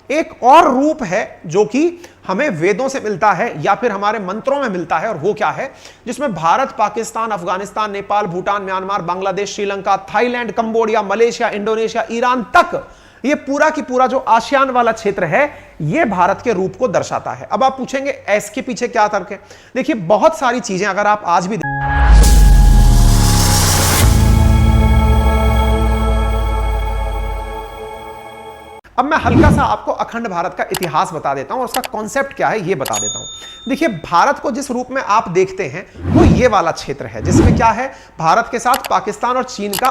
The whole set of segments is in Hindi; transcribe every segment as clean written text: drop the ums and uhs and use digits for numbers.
एक और रूप है जो कि हमें वेदों से मिलता है या फिर हमारे मंत्रों में मिलता है, और वो क्या है, जिसमें Bharat, Pakistan, Afghanistan, Nepal, Bhutan, Myanmar, Bangladesh, Sri Lanka, Thailand, Cambodia, Malaysia, Indonesia, Iran तक, ये पूरा की पूरा जो आसियान वाला क्षेत्र है, ये भारत के रूप को दर्शाता है। अब आप पूछेंगे इसके पीछे क्या तर्क है? देखिए, बहुत सारी चीजें अगर आप आज भी अब मैं हल्का सा आपको अखंड भारत का इतिहास बता देता हूं और उसका कॉन्सेप्ट क्या है ये बता देता हूं। देखिए, भारत को जिस रूप में आप देखते हैं वो ये वाला क्षेत्र है, जिसमें क्या है, भारत के साथ पाकिस्तान और चीन का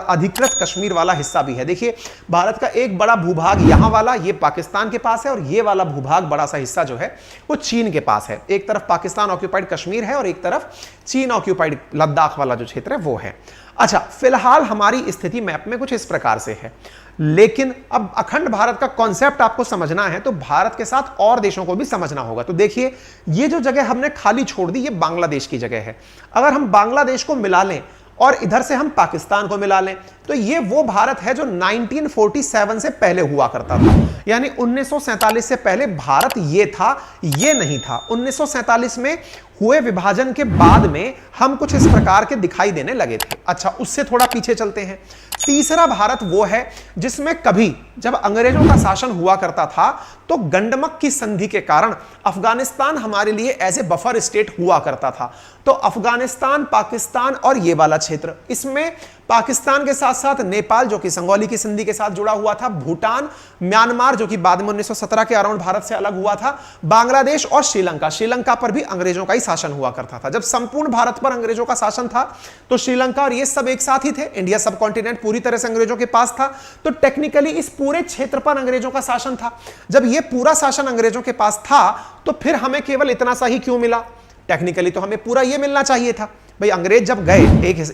अधिकृत कश्मीर वाला हिस्सा भी है। देखिए, भारत का एक बड़ा भूभाग यहां वाला, ये पाकिस्तान के पास है, और ये वाला भूभाग बड़ा सा हिस्सा जो है वो चीन के पास है। एक तरफ पाकिस्तान ऑक्यूपाइड कश्मीर है और एक तरफ चीन ऑक्यूपाइड लद्दाख वाला जो क्षेत्र है वो है। अच्छा, फिलहाल हमारी स्थिति मैप में कुछ इस प्रकार से है, लेकिन अब अखंड भारत का कॉन्सेप्ट आपको समझना है तो भारत के साथ और देशों को भी समझना होगा। तो देखिए, ये जो जगह हमने खाली छोड़ दी, ये बांग्लादेश की जगह है। अगर हम बांग्लादेश को मिला लें और इधर से हम पाकिस्तान को मिला लें तो ये वो भारत है जो 1947 से पहले हुआ करता था। यानी 1947 से पहले भारत ये था, ये नहीं था। 1947 में हुए विभाजन के बाद में हम कुछ इस प्रकार के दिखाई देने लगे थे। अच्छा, उससे थोड़ा पीछे चलते हैं। तीसरा भारत वो है जिसमें कभी जब अंग्रेजों का शासन हुआ करता था तो गंडमक की संधि के कारण अफगानिस्तान हमारे लिए एज ए बफर स्टेट हुआ करता था। तो अफगानिस्तान, पाकिस्तान और ये वाला क्षेत्र, इसमें पाकिस्तान के साथ साथ नेपाल जो कि संगौली की संधि के साथ जुड़ा हुआ था, भूटान, म्यांमार जो कि बाद में 1917 के अराउंड भारत से अलग हुआ था, बांग्लादेश और श्रीलंका। श्रीलंका पर भी अंग्रेजों का ही शासन हुआ करता था। जब संपूर्ण भारत पर अंग्रेजों का शासन था तो श्रीलंका और ये सब एक साथ ही थे। इंडिया सब कॉन्टिनेंट पूरी तरह से अंग्रेजों के पास था, तो टेक्निकली इस पूरे क्षेत्र पर अंग्रेजों का शासन था। जब ये पूरा शासन अंग्रेजों के पास था तो फिर हमें केवल इतना सा ही क्यों मिला? टेक्निकली तो हमें पूरा ये मिलना चाहिए था। भाई, अंग्रेज जब गए,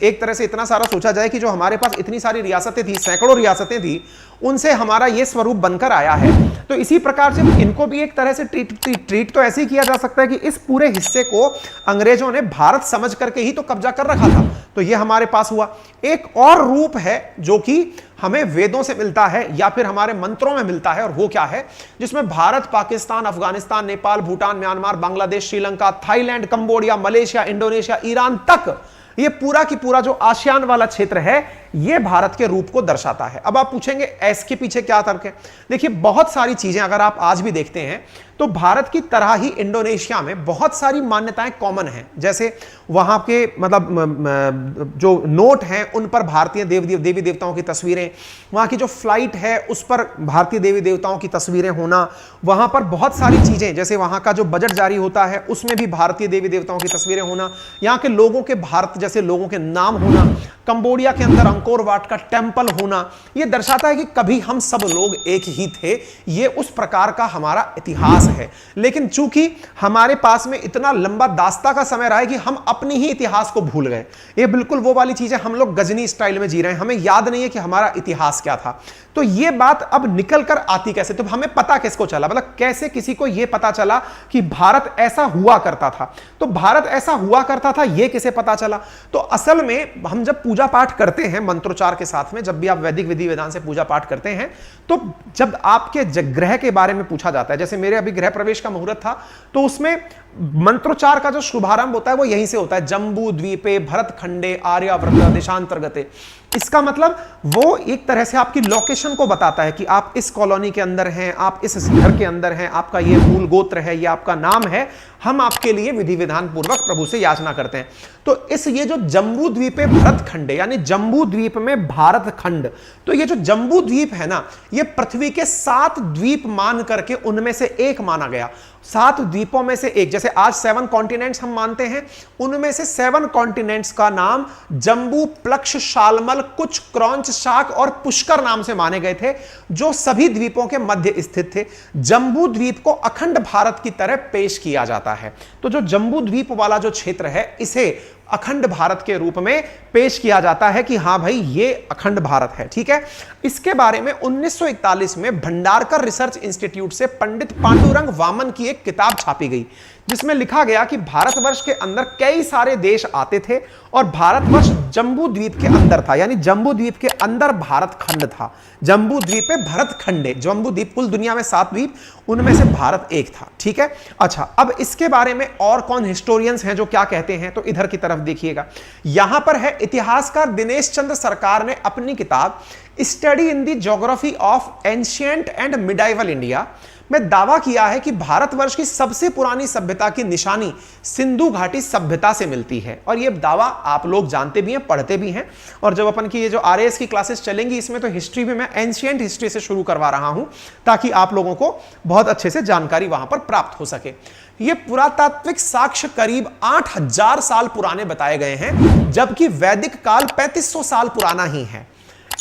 एक तरह से इतना सारा सोचा जाए कि जो हमारे पास इतनी सारी रियासतें थी, सैकड़ों रियासतें थी, उनसे हमारा ये स्वरूप बनकर आया है। तो इसी प्रकार से इनको भी एक तरह से ट्रीट तो ऐसे ही किया जा सकता है कि इस पूरे हिस्से को अंग्रेजों ने भारत समझ करके ही तो कब्जा कर रखा था। तो ये हमारे पास हुआ। एक और रूप है जो कि हमें वेदों से मिलता है या फिर हमारे मंत्रों में मिलता है, और वो क्या है, जिसमें Bharat, Pakistan, Afghanistan, Nepal, Bhutan, Myanmar, Bangladesh, Sri Lanka, Thailand, Cambodia, Malaysia, Indonesia, Iran तक, ये पूरा की पूरा जो आसियान वाला क्षेत्र है, ये भारत के रूप को दर्शाता है। अब आप पूछेंगे इसके पीछे क्या तर्क है? देखिए, बहुत सारी चीजें अगर आप आज भी देखते हैं तो भारत की तरह ही इंडोनेशिया में बहुत सारी मान्यताएं कॉमन हैं। जैसे वहां के मतलब जो नोट हैं उन पर भारतीय देवी देवताओं की तस्वीरें, वहां की जो फ्लाइट है उस पर भारतीय देवी देवताओं की तस्वीरें होना, वहां पर बहुत सारी चीजें, जैसे वहां का जो बजट जारी होता है उसमें भी भारतीय देवी देवताओं की तस्वीरें होना, यहाँ के लोगों के भारत जैसे लोगों के नाम होना, कंबोडिया के अंदर अंकोर वाट का टेंपल होना, यह दर्शाता है कि कभी हम सब लोग एक ही थे। ये उस प्रकार का हमारा इतिहास है। लेकिन चूंकि हमारे पास में इतना लंबा दास्ता का समय रहा है कि हम अपनी ही इतिहास को भूल गए। ये बिल्कुल वो वाली चीज है, हम लोग गजनी स्टाइल में जी रहे हैं, हमें याद नहीं है कि हमारा इतिहास क्या था। तो ये बात अब निकल कर आती कैसे? तो हमें पता किसको चला, मतलब कैसे किसी को यह पता चला कि भारत ऐसा हुआ करता था? तो भारत ऐसा हुआ करता था ये किसे पता चला? तो असल में हम जब पूजा पाठ करते हैं मंत्रोच्चार के साथ में, जब भी आप वैदिक विधि विधान से पूजा पाठ करते हैं, तो जब आपके ग्रह के बारे में पूछा जाता है, जैसे मेरे अभी गृह प्रवेश का मुहूर्त था, तो उसमें मंत्रोच्चार का जो शुभारंभ होता है वो यहीं से होता है, जम्बू द्वीपे भरत खंडे आर्यावर्त देशांतर्गते। इसका मतलब वो एक तरह से आपकी लोकेशन को बताता है कि आप इस कॉलोनी के अंदर हैं, आप इस घर के अंदर हैं, आपका ये मूल गोत्र है, ये आपका नाम है, हम आपके लिए विधि विधान पूर्वक प्रभु से याचना करते हैं। तो इस ये जो जम्बू द्वीपे भरत खंडे, यानी जम्बू द्वीप में भारत खंड, तो ये जो जम्बू द्वीप है ना, ये पृथ्वी के 7 द्वीप मान करके उनमें से एक माना गया। 7 द्वीपों में से एक, जैसे आज 7 कॉन्टिनेंट्स हम मानते हैं, उनमें से 7 कॉन्टिनेंट्स का नाम जम्बू, प्लक्ष, शालमल, कुछ, क्रौंच, शाक और पुष्कर नाम से माने गए थे, जो सभी द्वीपों के मध्य स्थित थे। जम्बू द्वीप को अखंड भारत की तरह पेश किया जाता है। तो जो जम्बू द्वीप वाला जो क्षेत्र है, इसे अखंड भारत के रूप में पेश किया जाता है कि हां भाई ये अखंड भारत है। ठीक है, इसके बारे में 1941 में भंडारकर रिसर्च इंस्टीट्यूट से पंडित पांडुरंग वामन की एक किताब छापी गई, जिसमें लिखा गया कि भारतवर्ष के अंदर कई सारे देश आते थे और भारतवर्ष जम्बू द्वीप के अंदर था, यानी जम्बू द्वीप के अंदर भारत खंड था। जम्बू द्वीप पे भरत खंडे, जम्बू द्वीप कुल दुनिया में 7 द्वीप, उनमें से भारत एक था। ठीक है, अच्छा अब इसके बारे में और कौन हिस्टोरियंस हैं जो क्या कहते हैं, तो इधर की तरफ देखिएगा, यहां पर है इतिहासकार दिनेश चंद्र सरकार ने अपनी किताब study in the geography of ancient and medieval India में दावा किया है कि भारतवर्ष की सबसे पुरानी सभ्यता की निशानी सिंधु घाटी सभ्यता से मिलती है। और यह दावा आप लोग जानते भी हैं, पढ़ते भी हैं, और जब अपन की ये जो आरएएस की क्लासेस चलेंगी इसमें तो हिस्ट्री में मैं एंशिएंट हिस्ट्री से शुरू करवा रहा हूं ताकि आप लोगों को बहुत अच्छे से जानकारी वहां पर प्राप्त हो सके। ये पुरातात्विक साक्ष्य करीब 8000 साल पुराने बताए गए हैं, जबकि वैदिक काल 3500 साल पुराना ही है।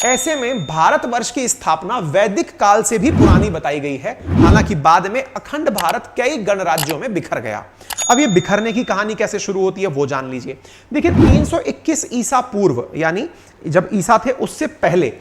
ऐसे में भारतवर्ष की स्थापना वैदिक काल से भी पुरानी बताई गई है। हालांकि बाद में अखंड भारत कई गणराज्यों में बिखर गया। अब ये बिखरने की कहानी कैसे शुरू होती है वो जान लीजिए। देखिए 321 ईसा पूर्व, यानी जब ईसा थे उससे पहले,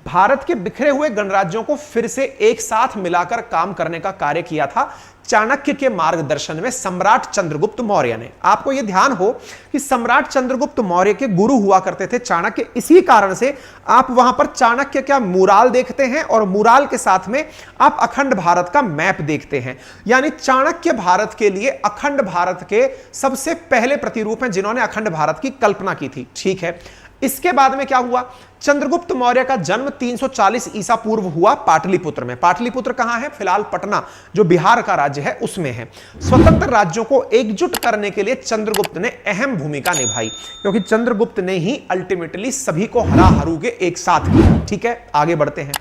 भारत के बिखरे हुए गणराज्यों को फिर से एक साथ मिलाकर काम करने का कार्य किया था चाणक्य के मार्गदर्शन में सम्राट चंद्रगुप्त मौर्य ने। आपको यह ध्यान हो कि सम्राट चंद्रगुप्त मौर्य के गुरु हुआ करते थे चाणक्य, इसी कारण से आप वहां पर चाणक्य का मुराल देखते हैं और मुराल के साथ में आप अखंड भारत का मैप देखते हैं। यानी चाणक्य भारत के लिए अखंड भारत के सबसे पहले प्रतिरूप हैं जिन्होंने अखंड भारत की कल्पना की थी। ठीक है, इसके बाद में क्या हुआ, चंद्रगुप्त मौर्य का जन्म 340 ईसा पूर्व हुआ पाटलिपुत्र में। पाटलिपुत्र कहां है, फिलहाल पटना जो बिहार का राज्य है उसमें है। स्वतंत्र राज्यों को एकजुट करने के लिए चंद्रगुप्त ने अहम भूमिका निभाई, क्योंकि चंद्रगुप्त ने ही अल्टीमेटली सभी को हरा हरू के एक साथ किया। ठीक है, आगे बढ़ते हैं।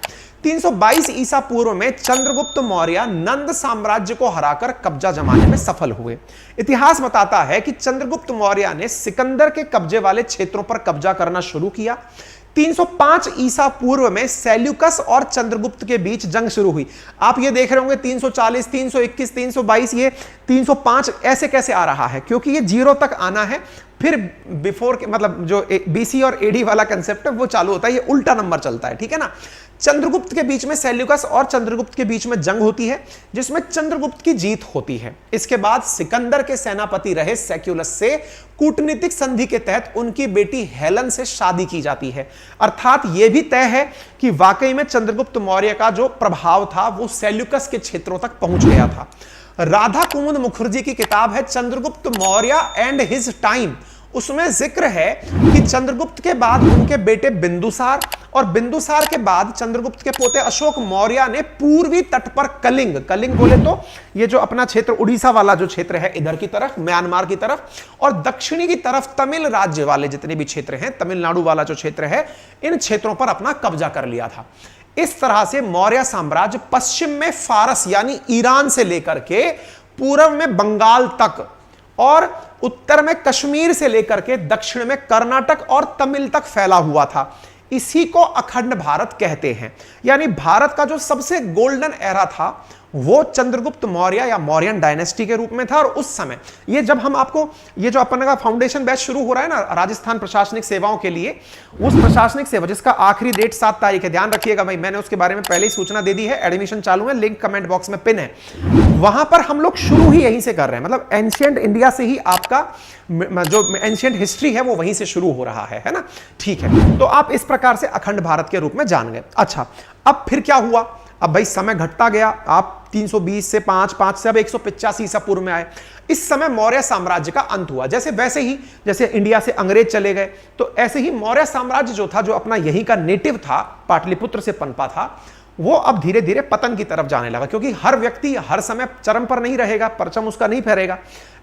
322 ईसा पूर्व में चंद्रगुप्त मौर्य नंद साम्राज्य को हराकर कब्जा जमाने में सफल हुए। इतिहास बताता है कि चंद्रगुप्त मौर्य ने सिकंदर के कब्जे वाले क्षेत्रों पर कब्जा करना शुरू किया। 305 ईसा पूर्व में सेल्यूकस और चंद्रगुप्त के बीच जंग शुरू हुई। आप ये देख रहे होंगे 340, 321, 322, ये 305 ऐसे कैसे आ रहा है, क्योंकि ये 0 तक आना है, फिर बिफोर के मतलब जो बीसी और एडी वाला कंसेप्ट है वो चालू होता है, ये उल्टा नंबर चलता है। ठीक है ना, चंद्रगुप्त के बीच में सेल्यूकस और चंद्रगुप्त के बीच में जंग होती है जिसमें चंद्रगुप्त की जीत होती है। इसके बाद सिकंदर के सेनापति रहे सेक्युलस से कूटनीतिक संधि के तहत उनकी बेटी हेलन से शादी की जाती है। अर्थात यह भी तय है कि वाकई में चंद्रगुप्त मौर्य का जो प्रभाव था वो सेल्यूकस के क्षेत्रों तक पहुंच गया था। राधा कुमुद मुखर्जी की किताब है Chandragupta Maurya and his time, उसमें जिक्र है कि चंद्रगुप्त के बाद उनके बेटे बिंदुसार और बिंदुसार के बाद चंद्रगुप्त के पोते अशोक मौर्य ने पूर्वी तट पर कलिंग, कलिंग बोले तो ये जो अपना क्षेत्र उड़ीसा वाला जो क्षेत्र है इधर की तरफ, म्यांमार की तरफ, और दक्षिणी की तरफ तमिल राज्य वाले जितने भी क्षेत्र हैं, तमिलनाडु वाला जो क्षेत्र है, इन क्षेत्रों पर अपना कब्जा कर लिया था। इस तरह से मौर्य साम्राज्य पश्चिम में फारस यानी ईरान से लेकर के पूर्व में बंगाल तक और उत्तर में कश्मीर से लेकर के दक्षिण में कर्नाटक और तमिल तक फैला हुआ था। इसी को अखंड भारत कहते हैं। यानी भारत का जो सबसे गोल्डन एरा था वो चंद्रगुप्त मौर्य या मौर्यन डायनेस्टी के रूप में था। और उस समय ये जब हम आपको ये जो अपन का फाउंडेशन बैच शुरू हो रहा है ना राजस्थान प्रशासनिक सेवाओं के लिए, उस प्रशासनिक सेवा जिसका आखिरी डेट 7 तारीख है, ध्यान रखिएगा भाई, मैंने उसके बारे में पहले ही सूचना दे दी है, एडमिशन चालू है, लिंक कमेंट बॉक्स में पिन है। वहां पर हम लोग शुरू ही यहीं से कर रहे हैं, मतलब एंशिएंट इंडिया से ही आपका जो एंशिएंट हिस्ट्री है वो वहीं से शुरू हो रहा है ना। ठीक है, तो आप इस प्रकार से अखंड भारत के रूप में जान गए। अच्छा, अब फिर क्या हुआ, अब भाई समय घटता गया, आप 320 से 5 से अब 185 ईसा पूर्व में आए। इस समय मौर्य साम्राज्य का अंत हुआ। वैसे ही जैसे इंडिया से अंग्रेज चले गए, तो ऐसे ही मौर्य साम्राज्य जो था, जो अपना यहीं का नेटिव था, पाटलिपुत्र से पनपा था, वो अब धीरे धीरे पतन की तरफ जाने लगा, क्योंकि हर व्यक्ति हर समय चरम पर नहीं रहेगा, परचम उसका नहीं फहरेगा।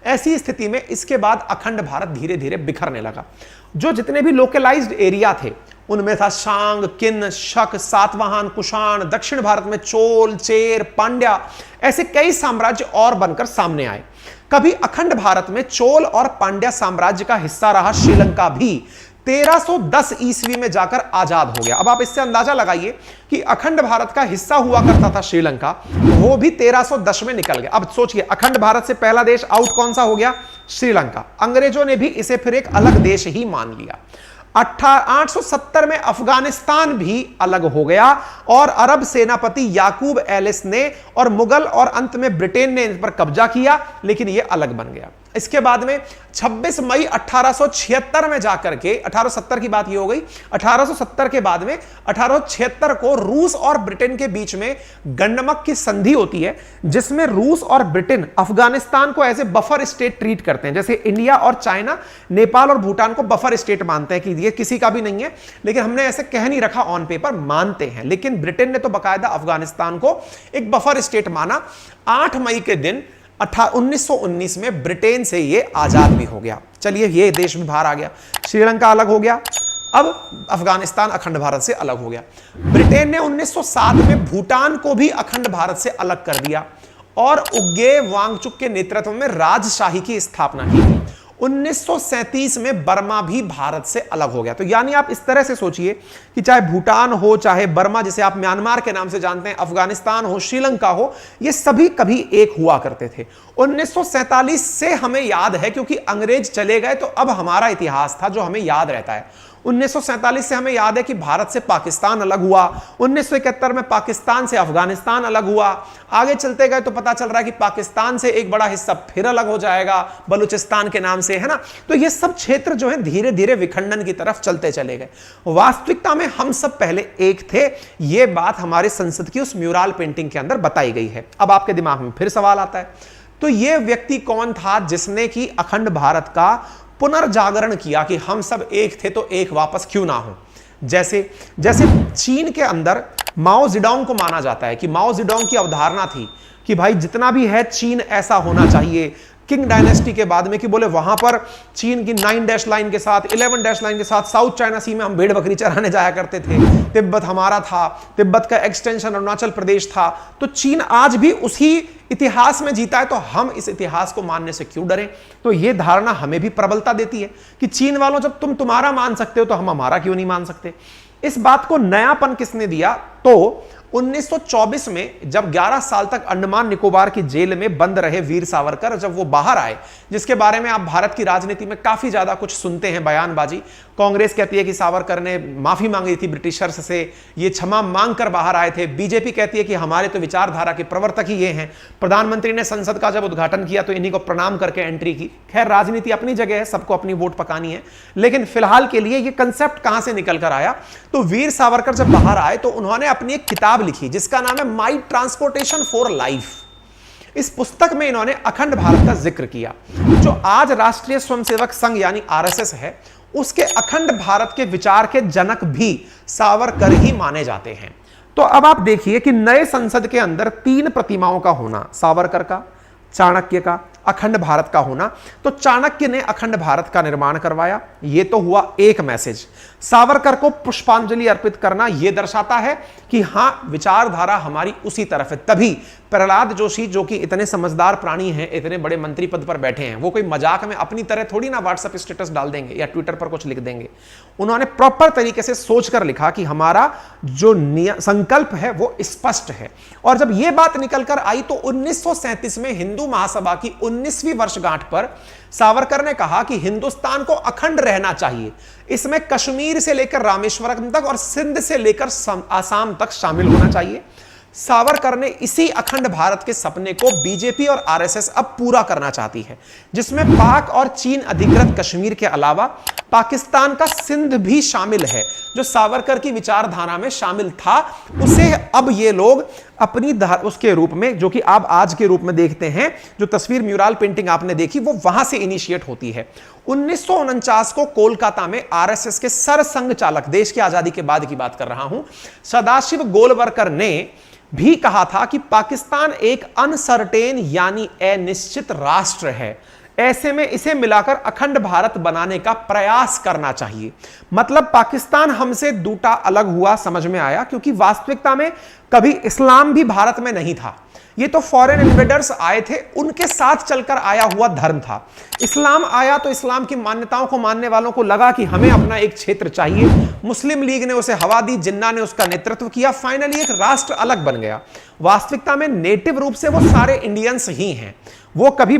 ऐसी स्थिति में इसके बाद अखंड भारत धीरे धीरे बिखरने लगा। जो जितने भी लोकलाइज्ड एरिया थे उनमें था शांग, किन, शक, सातवाहन, कुषाण, दक्षिण भारत में चोल, चेर, पांड्या, ऐसे कई साम्राज्य और बनकर सामने आए। कभी अखंड भारत में चोल और पांड्या साम्राज्य का हिस्सा रहा श्रीलंका भी 1310 ईस्वी में जाकर आजाद हो गया। अब आप इससे अंदाजा लगाइए कि अखंड भारत का हिस्सा हुआ करता था श्रीलंका, वो भी 1310 में निकल गया। अब सोचिए, अखंड भारत से पहला देश आउट कौन सा हो गया? श्रीलंका। अंग्रेजों ने भी इसे फिर एक अलग देश ही मान लिया। 870 में अफगानिस्तान भी अलग हो गया और अरब सेनापति याकूब एलिस ने और मुगल और अंत में ब्रिटेन ने इन पर कब्जा किया, लेकिन यह अलग बन गया। इसके बाद में 26 मई 1876 में जाकर के, 1870 की बात ये हो गई, 1870 के बाद में 1876 को रूस और ब्रिटेन के बीच में गंडमक की संधि होती है, जिसमें रूस और ब्रिटेन अफगानिस्तान को as a buffer state treat करते हैं। जैसे इंडिया और चाइना नेपाल और भूटान को बफर स्टेट मानते हैं कि ये किसी का भी नहीं है, लेकिन हमने ऐसे कह नहीं रखा, ऑन पेपर मानते हैं। लेकिन ब्रिटेन ने तो बाकायदा अफगानिस्तान को एक बफर स्टेट माना। 8 मई के दिन 1919 में ब्रिटेन से यह आजाद भी हो गया। चलिए, यह देश भी बाहर आ गया, श्रीलंका अलग हो गया, अब अफगानिस्तान अखंड भारत से अलग हो गया। ब्रिटेन ने 1907 में भूटान को भी अखंड भारत से अलग कर दिया और उगे वांगचुक के नेतृत्व में राजशाही की स्थापना की। 1937 में बर्मा भी भारत से अलग हो गया। तो यानी आप इस तरह से सोचिए कि चाहे भूटान हो, चाहे बर्मा जिसे आप म्यांमार के नाम से जानते हैं, अफगानिस्तान हो, श्रीलंका हो, ये सभी कभी एक हुआ करते थे। 1947 से हमें याद है क्योंकि अंग्रेज चले गए, तो अब हमारा इतिहास था जो हमें याद रहता है। 1947 से हमें याद है कि भारत से पाकिस्तान अलग हुआ, 1971 में पाकिस्तान से अफगानिस्तान अलग हुआ, आगे चलते गए तो पता चल रहा है कि पाकिस्तान से एक बड़ा हिस्सा फिर अलग हो जाएगा बलूचिस्तान के नाम से, है ना। तो ये सब क्षेत्र जो है धीरे धीरे विखंडन की तरफ चलते चले गए। वास्तविकता में हम सब पहले एक थे, यह बात हमारे संसद की उस म्यूरल पेंटिंग के अंदर बताई गई है। अब आपके दिमाग में फिर सवाल आता है, तो यह व्यक्ति कौन था जिसने कि अखंड भारत का पुनर्जागरण किया कि हम सब एक थे तो एक वापस क्यों ना हो? जैसे चीन के अंदर माओ जेडोंग को माना जाता है कि माओ जेडोंग की अवधारणा थी कि भाई जितना भी है चीन ऐसा होना चाहिए, किंग डायनेस्टी के बाद में, कि बोले वहां पर चीन की 9 डैश लाइन के साथ, 11 डैश लाइन के साथ साउथ चाइना सी में हम भेड़ बकरी चराने जाया करते थे, तिब्बत हमारा था, तिब्बत का एक्सटेंशन अरुणाचल प्रदेश था। तो चीन आज भी उसी इतिहास में जीता है, तो हम इस इतिहास को मानने से क्यों डरें? तो यह धारणा हमें भी प्रबलता देती है कि चीन वालों, जब तुम तुम्हारा मान सकते हो तो हम हमारा क्यों नहीं मान सकते? इस बात को नयापन किसने दिया? तो 1924 में जब 11 साल तक अंडमान निकोबार की जेल में बंद रहे वीर सावरकर, जब वो बाहर आए, जिसके बारे में आप भारत की राजनीति में काफी ज्यादा कुछ सुनते हैं, बयानबाजी। कांग्रेस कहती है कि सावरकर ने माफी मांगी थी ब्रिटिशर्स से, ये क्षमा मांग कर बाहर आए थे। बीजेपी कहती है कि हमारे तो विचारधारा के प्रवर्तक ही ये हैं। प्रधानमंत्री ने संसद का जब उद्घाटन किया तो इन्हीं को प्रणाम करके एंट्री की। खैर, राजनीति अपनी जगह है, सबको अपनी वोट पकानी है, लेकिन फिलहाल के लिए ये कंसेप्ट कहां से निकल कर आया? तो वीर सावरकर जब बाहर आए तो उन्होंने अपनी एक किताब लिखी जिसका नाम है माई ट्रांसपोर्टेशन फॉर लाइफ। इस पुस्तक में इन्होंने अखंड भारत का जिक्र किया। जो आज राष्ट्रीय स्वयंसेवक संघ यानी आरएसएस है, उसके अखंड भारत के विचार के जनक भी सावरकर ही माने जाते हैं। तो अब आप देखिए कि नए संसद के अंदर 3 प्रतिमाओं का होना, सावरकर का, चाणक्य का, अखंड भारत का होना। तो चाणक्य ने अखंड भारत का निर्माण करवाया, यह तो हुआ एक मैसेज। सावरकर को पुष्पांजलि अर्पित करना यह दर्शाता है कि हां, विचारधारा हमारी उसी तरफ है। तभी प्रहलाद जोशी, जो कि इतने समझदार प्राणी हैं, इतने बड़े मंत्री पद पर बैठे हैं, वो कोई मजाक में अपनी तरह थोड़ी ना व्हाट्सएप स्टेटस डाल देंगे या ट्विटर पर कुछ लिख देंगे। उन्होंने प्रॉपर तरीके से सोचकर लिखा कि हमारा जो संकल्प है वो स्पष्ट है। और जब यह बात निकल कर आई तो 1937 में हिंदू महासभा की 19वीं वर्षगांठ पर सावरकर ने कहा कि हिंदुस्तान को अखंड रहना चाहिए, इसमें कश्मीर से लेकर रामेश्वरम तक और सिंध से लेकर आसाम तक शामिल होना चाहिए। सावरकर ने इसी अखंड भारत के सपने को बीजेपी और आरएसएस अब पूरा करना चाहती है, जिसमें पाक और चीन अधिकृत कश्मीर के अलावा पाकिस्तान का सिंध भी शामिल है। जो सावरकर की विचारधारा में शामिल था, उसे अब ये लोग अपनी उसके रूप में, जो कि आप आज के रूप में देखते हैं, जो तस्वीर म्यूरल पेंटिंग आपने देखी वो वहां से इनिशिएट होती है। 1949 को कोलकाता में आरएसएस के सरसंघ चालक, देश की आजादी के बाद की बात कर रहा हूं, सदाशिव गोलवरकर ने भी कहा था कि पाकिस्तान एक अनसर्टेन यानी अनिश्चित राष्ट्र है। ऐसे में इसे मिलाकर अखंड भारत बनाने का प्रयास करना चाहिए। मतलब पाकिस्तान हमसे दूटा अलग हुआ, समझ में आया, क्योंकि वास्तविकता में कभी इस्लाम भी भारत में नहीं था। ये तो फॉरेन इन्वेडर्स आए थे, उनके साथ चलकर आया हुआ धर्म था। इस्लाम आया तो इस्लाम की मान्यताओं को मानने वालों को लगा कि हमें अपना एक क्षेत्र चाहिए। मुस्लिम लीग ने उसे हवा दी, जिन्ना ने उसका नेतृत्व किया, फाइनली एक राष्ट्र अलग बन गया। वास्तविकता में नेटिव रूप से वो सारे इंडियंस ही हैं, वो कभी